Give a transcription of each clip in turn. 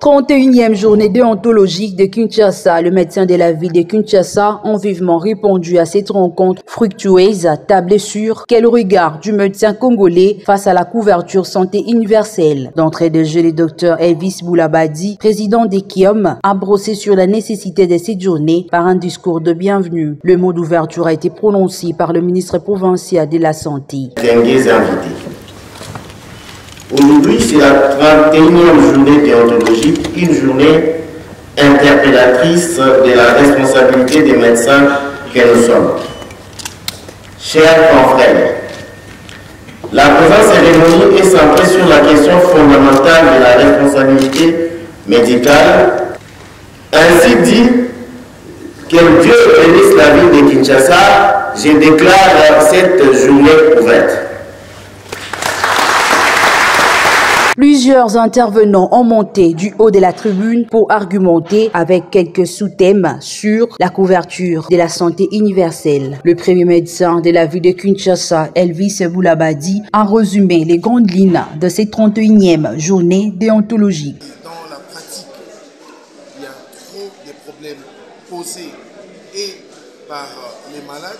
31e journée déontologique de Kinshasa, le médecin de la ville de Kinshasa ont vivement répondu à cette rencontre fructueuse, tablée sur quel regard du médecin congolais face à la couverture santé universelle. D'entrée de jeu, le docteur Elvis Boulabadi, président des KIOM, a brossé sur la nécessité de cette journée par un discours de bienvenue. Le mot d'ouverture a été prononcé par le ministre provincial de la Santé. Aujourd'hui, c'est la 31e journée déontologique, une journée interpellatrice de la responsabilité des médecins que nous sommes. Chers confrères, la présente cérémonie est centrée sur la question fondamentale de la responsabilité médicale. Ainsi dit, que Dieu bénisse la ville de Kinshasa, je déclare cette journée ouverte. Plusieurs intervenants ont monté du haut de la tribune pour argumenter avec quelques sous-thèmes sur la couverture de la santé universelle. Le premier médecin de la ville de Kinshasa, Elvis Boulabadi, a résumé les grandes lignes de cette 31e journée déontologique. Dans la pratique, il y a trop de problèmes posés et par les malades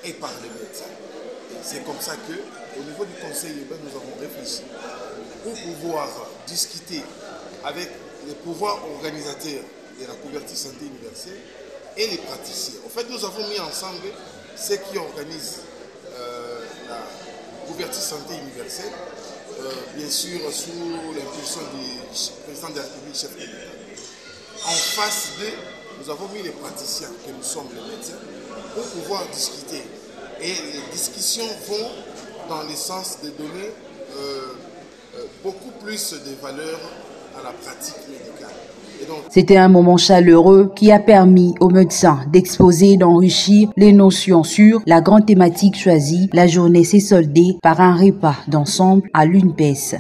et par les médecins. C'est comme ça qu'au niveau du conseil urbain, nous avons réfléchi pour pouvoir discuter avec les pouvoirs organisateurs de la couverture santé universelle et les praticiens. En fait, nous avons mis ensemble ceux qui organisent la couverture santé universelle, bien sûr sous l'impulsion du président de la République, chef de l'État. En face d'eux, nous avons mis les praticiens, que nous sommes les médecins, pour pouvoir discuter. Et les discussions vont dans le sens de donner beaucoup plus de valeur à la pratique médicale. C'était un moment chaleureux qui a permis aux médecins d'exposer et d'enrichir les notions sur la grande thématique choisie. La journée s'est soldée par un repas d'ensemble à l'UNPES.